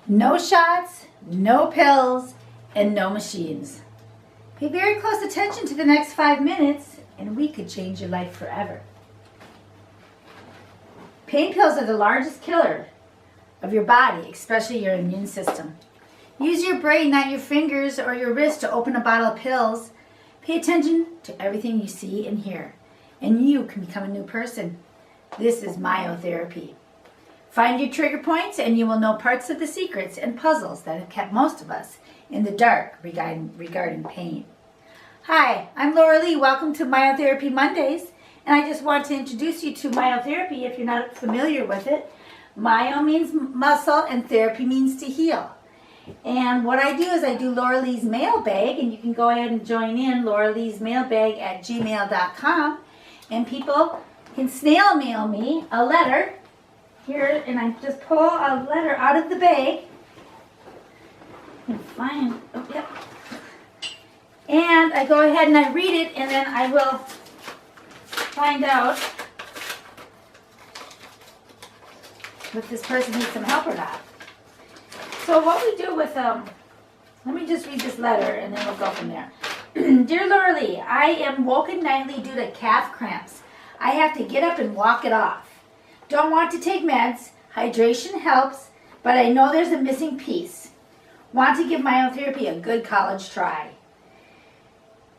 No shots, no pills, and no machines. Pay very close attention to the next 5 minutes and we could change your life forever. Pain pills are the largest killer of your body, especially your immune system. Use your brain, not your fingers or your wrist, to open a bottle of pills. Pay attention to everything you see and hear, and you can become a new person. This is myotherapy. Find your trigger points and you will know parts of the secrets and puzzles that have kept most of us in the dark regarding pain. Hi, I'm Laura Lee. Welcome to Myotherapy Mondays. And I just want to introduce you to myotherapy if you're not familiar with it. Myo means muscle and therapy means to heal. And what I do is I do Laura Lee's mailbag, and you can go ahead and join in Laura Lee's mailbag at gmail.com. And people can snail mail me a letter here, and I just pull a letter out of the bag and find, oh, yep. And I go ahead and I read it, and then I will find out if this person needs some help or not. So what we do with, let me just read this letter and then we'll go from there. Dear Laura Lee, I am woken nightly due to calf cramps. I have to get up and walk it off. Don't want to take meds. Hydration helps, but I know there's a missing piece. Want to give myotherapy a good college try.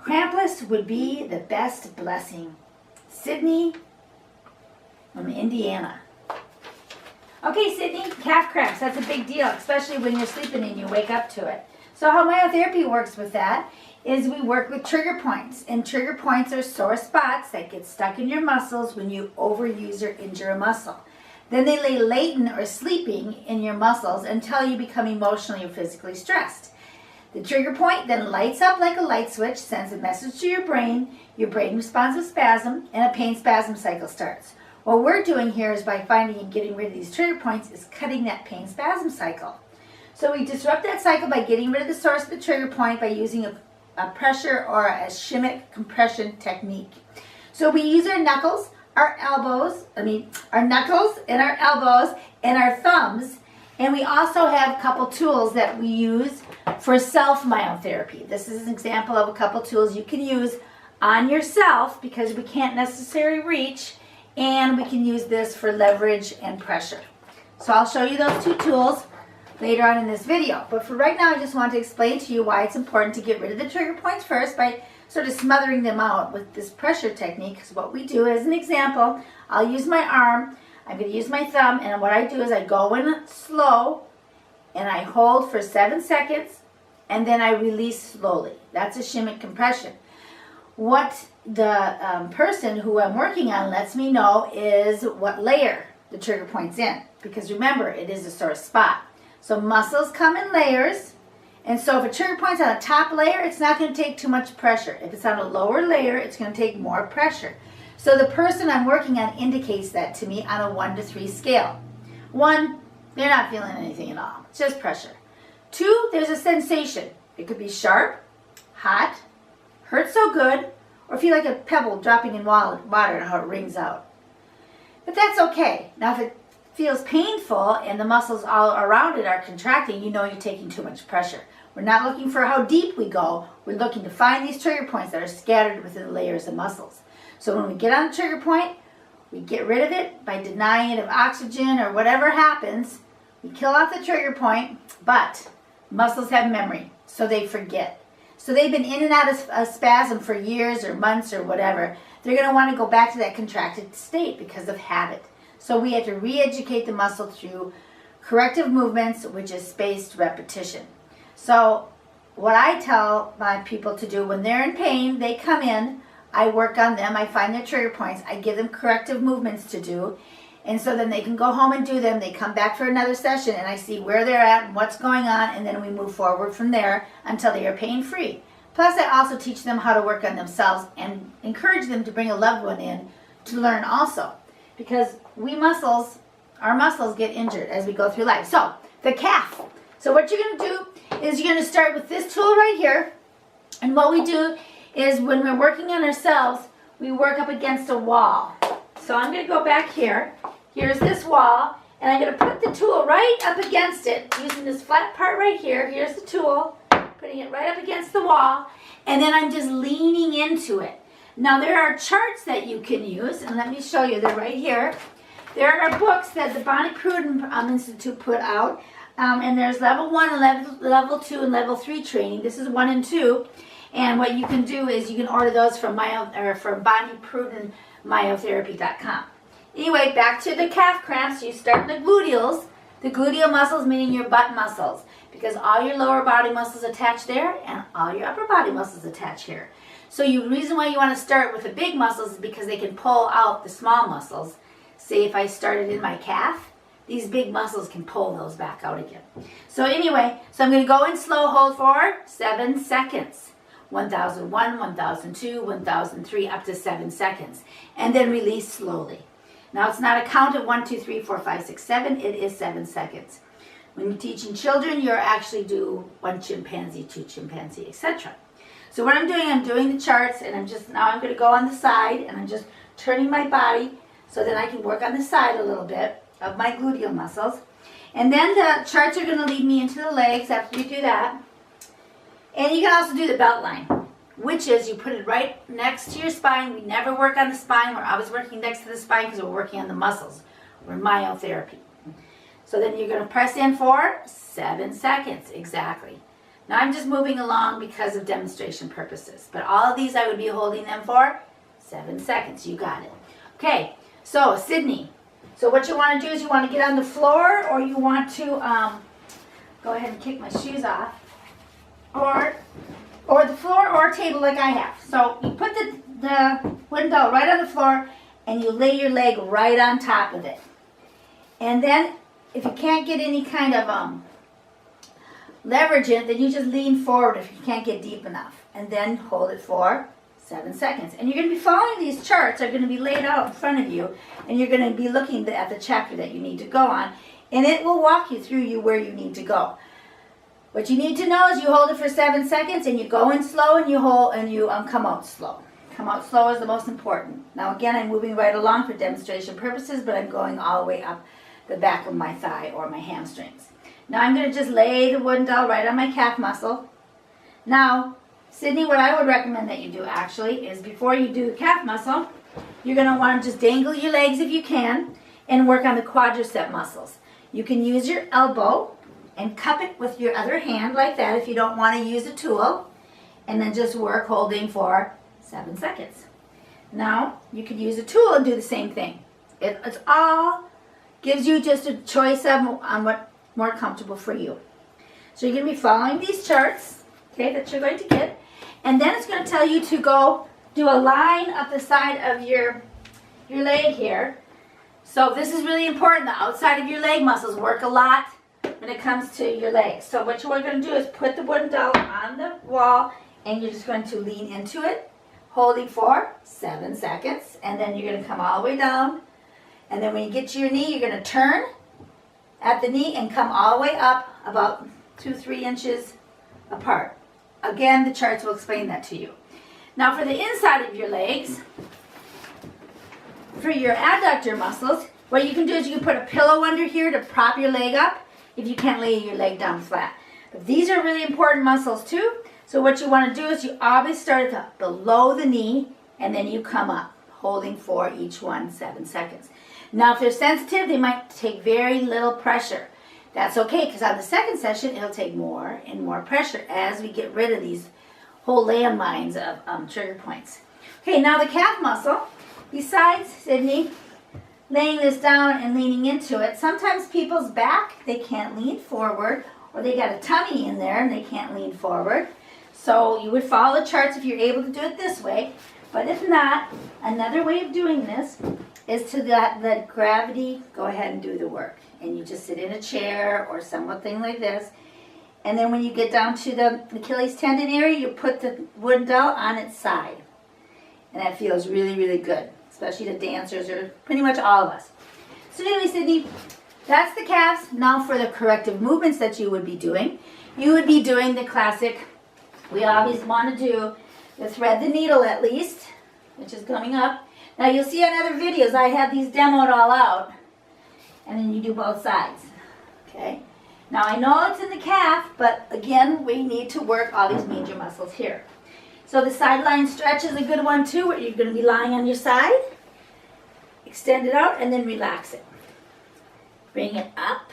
Crampless would be the best blessing. Sydney from Indiana. Okay, Sydney, calf cramps, that's a big deal, especially when you're sleeping and you wake up to it. So how myotherapy works with that is we work with trigger points. And trigger points are sore spots that get stuck in your muscles when you overuse or injure a muscle. Then they lay latent or sleeping in your muscles until you become emotionally or physically stressed. The trigger point then lights up like a light switch, sends a message to your brain responds with spasm, and a pain spasm cycle starts. What we're doing here is by finding and getting rid of these trigger points is cutting that pain spasm cycle. So we disrupt that cycle by getting rid of the source of the trigger point by using a pressure or a ischemic compression technique. So we use our knuckles, our knuckles and our elbows and our thumbs, and we also have a couple tools that we use for self-myotherapy. This is an example of a couple tools you can use on yourself because we can't necessarily reach, and we can use this for leverage and pressure. So I'll show you those two tools later on in this video. But for right now, I just want to explain to you why it's important to get rid of the trigger points first by sort of smothering them out with this pressure technique. Because what we do, as an example, I'll use my arm, I'm going to use my thumb, and what I do is I go in slow, and I hold for 7 seconds, and then I release slowly. That's ischemic compression. What the person who I'm working on lets me know is what layer the trigger point's in. Because remember, it is a sore spot. So muscles come in layers. And so if a trigger point's on a top layer, it's not going to take too much pressure. If it's on a lower layer, it's going to take more pressure. So the person I'm working on indicates that to me on a 1 to 3 scale. 1, they're not feeling anything at all. It's just pressure. 2, there's a sensation. It could be sharp, hot, hurt so good, or feel like a pebble dropping in water and how it rings out. But that's okay. Now if it feels painful and the muscles all around it are contracting, you know you're taking too much pressure. We're not looking for how deep we go. We're looking to find these trigger points that are scattered within the layers of muscles. So when we get on the trigger point, we get rid of it by denying it of oxygen or whatever happens. We kill off the trigger point, but muscles have memory, so they forget. So they've been in and out of a spasm for years or months or whatever. They're going to want to go back to that contracted state because of habit. So we have to re-educate the muscle through corrective movements, which is spaced repetition. So what I tell my people to do when they're in pain, they come in, I work on them, I find their trigger points, I give them corrective movements to do, and so then they can go home and do them. They come back for another session and I see where they're at and what's going on, and then we move forward from there until they are pain-free. Plus I also teach them how to work on themselves and encourage them to bring a loved one in to learn also. Because our muscles get injured as we go through life. So, the calf. So what you're going to do is you're going to start with this tool right here. And what we do is when we're working on ourselves, we work up against a wall. So I'm going to go back here. Here's this wall, And I'm going to put the tool right up against it, using this flat part right here. Here's the tool, putting it right up against the wall, and then I'm just leaning into it. Now there are charts that you can use, and let me show you. They're right here. There are books that the Bonnie Pruden Institute put out, and there's level 1 and level 2 and level 3 training. This is 1 and 2, and what you can do is you can order those from Bonnie Pruden Myotherapy.com. Anyway, back to the calf cramps. You start in the gluteals. The gluteal muscles meaning your butt muscles, because all your lower body muscles attach there and all your upper body muscles attach here. So the reason why you want to start with the big muscles is because they can pull out the small muscles. Say if I started in my calf, these big muscles can pull those back out again. So anyway, I'm going to go in slow hold for 7 seconds. 1001, 1002, 1003, up to 7 seconds. And then release slowly. Now it's not a count of 1, 2, 3, 4, 5, 6, 7. It is 7 seconds. When you're teaching children, you're actually do 1 chimpanzee, 2 chimpanzee, etc. So what I'm doing the charts, and I'm going to go on the side, and I'm just turning my body so that I can work on the side a little bit of my gluteal muscles. And then the charts are going to lead me into the legs after you do that. And you can also do the belt line, which is you put it right next to your spine. We never work on the spine. We're always working next to the spine because we're working on the muscles. We're myotherapy. So then you're going to press in for 7 seconds, exactly. Now I'm just moving along because of demonstration purposes. But all of these I would be holding them for 7 seconds. You got it. Okay, so Sydney. So what you want to do is you want to get on the floor, or you want to go ahead and kick my shoes off. Or the floor or a table like I have. So you put the wooden doll right on the floor and you lay your leg right on top of it. And then if you can't get any kind of leverage in it, then you just lean forward if you can't get deep enough. And then hold it for 7 seconds. And you're going to be following these charts. They're going to be laid out in front of you. And you're going to be looking at the chapter that you need to go on. And it will walk you through where you need to go. What you need to know is you hold it for 7 seconds and you go in slow and you hold and you come out slow. Come out slow is the most important. Now again, I'm moving right along for demonstration purposes, but I'm going all the way up the back of my thigh or my hamstrings. Now I'm going to just lay the wooden doll right on my calf muscle. Now, Sydney, what I would recommend that you do actually is before you do the calf muscle, you're going to want to just dangle your legs if you can and work on the quadricep muscles. You can use your elbow and cup it with your other hand like that if you don't want to use a tool. And then just work holding for 7 seconds. Now, you could use a tool and do the same thing. It's all gives you just a choice on what's more comfortable for you. So you're going to be following these charts, okay, that you're going to get. And then it's going to tell you to go do a line up the side of your leg here. So this is really important. The outside of your leg muscles work a lot when it comes to your legs. So what you're going to do is put the wooden doll on the wall and you're just going to lean into it, holding for 7 seconds, and then you're going to come all the way down. And then when you get to your knee, you're going to turn at the knee and come all the way up about 2-3 inches apart. Again, the charts will explain that to you. Now for the inside of your legs, for your adductor muscles, what you can do is you can put a pillow under here to prop your leg up if you can't lay your leg down flat. But these are really important muscles too. So what you want to do is you always start at below the knee and then you come up, holding for each one 7 seconds. Now if they're sensitive, they might take very little pressure. That's okay, because on the second session, it'll take more and more pressure as we get rid of these whole landmines of trigger points. Okay, now the calf muscle, besides, Sydney, laying this down and leaning into it, sometimes people's back, they can't lean forward, or they got a tummy in there and they can't lean forward. So you would follow the charts if you're able to do it this way. But if not, another way of doing this is to let gravity go ahead and do the work. And you just sit in a chair or something like this. And then when you get down to the Achilles tendon area, you put the wooden doll on its side. And that feels really, really good, especially the dancers or pretty much all of us. So anyway, Sydney, that's the calves. Now for the corrective movements that you would be doing. You would be doing the classic, we always want to do the thread the needle at least, which is coming up. Now you'll see on other videos, I have these demoed all out. and then you do both sides. Okay? Now I know it's in the calf, but again, we need to work all these major muscles here. So the sideline stretch is a good one too, where you're going to be lying on your side. Extend it out and then relax it. Bring it up,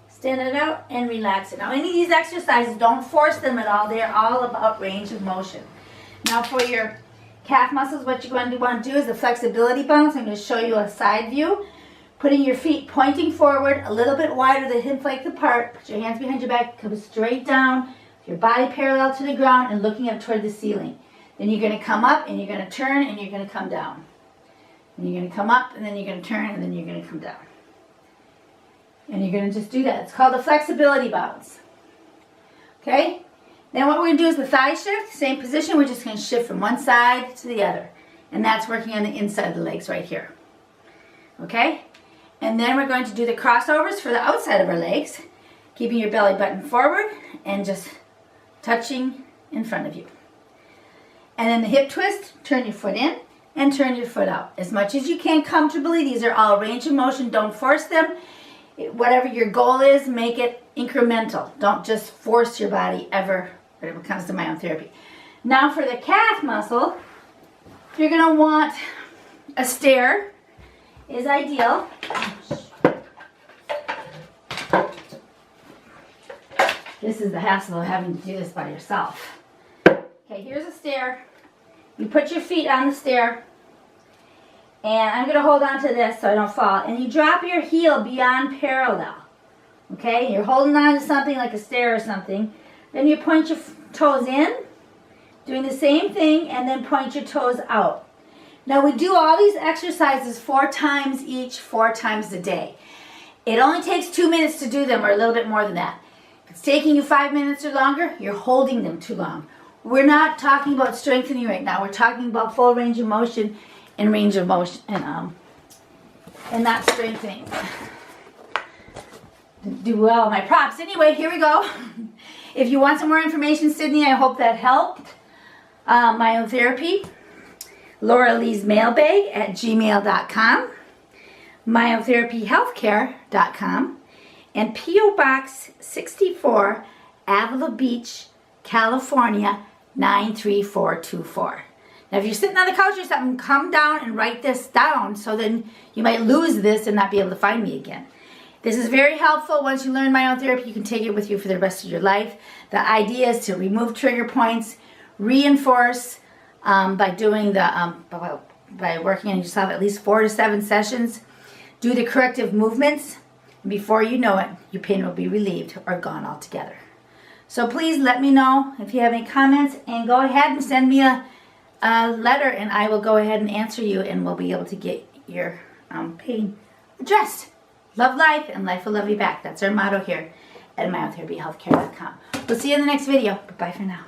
extend it out, and relax it. Now any of these exercises, don't force them at all. They're all about range of motion. Now for your calf muscles, what you're going to want to do is the flexibility bounce. I'm going to show you a side view. Putting your feet pointing forward, a little bit wider, the hip length apart. Put your hands behind your back, come straight down, your body parallel to the ground and looking up toward the ceiling. Then you're going to come up and you're going to turn and you're going to come down. And you're going to come up and then you're going to turn and then you're going to come down. And you're going to just do that. It's called the flexibility bounce. Okay? Then what we're going to do is the thigh shift. Same position. We're just going to shift from one side to the other. And that's working on the inside of the legs right here. Okay? And then we're going to do the crossovers for the outside of our legs. Keeping your belly button forward and just touching in front of you. And then the hip twist. Turn your foot in and turn your foot out. As much as you can comfortably. These are all range of motion. Don't force them. Whatever your goal is, make it incremental. Don't just force your body ever when it comes to myotherapy. Now for the calf muscle, you're going to want a stair is ideal. This is the hassle of having to do this by yourself. Okay, here's a stair. You put your feet on the stair. And I'm going to hold on to this so I don't fall. And you drop your heel beyond parallel. Okay? You're holding on to something like a stair or something. Then you point your toes in, doing the same thing, and then point your toes out. Now we do all these exercises 4 times each, 4 times a day. It only takes 2 minutes to do them, or a little bit more than that. If it's taking you 5 minutes or longer, you're holding them too long. We're not talking about strengthening right now. We're talking about full range of motion and range of motion and not strengthening. Do well my props. Anyway, here we go. If you want some more information, Sydney, I hope that helped. Myotherapy, Laura Lee's mailbag at gmail.com, myotherapyhealthcare.com, and P.O. Box 64, Avila Beach, California 93424. Now, if you're sitting on the couch or something, come down and write this down so then you might lose this and not be able to find me again. This is very helpful. Once you learn myotherapy, you can take it with you for the rest of your life. The idea is to remove trigger points, reinforce by doing the by working on yourself at least 4 to 7 sessions. Do the corrective movements. And before you know it, your pain will be relieved or gone altogether. So please let me know if you have any comments and go ahead and send me a letter and I will go ahead and answer you and we'll be able to get your pain addressed. Love life and life will love you back. That's our motto here at myotherapyhealthcare.com. We'll see you in the next video. Bye for now.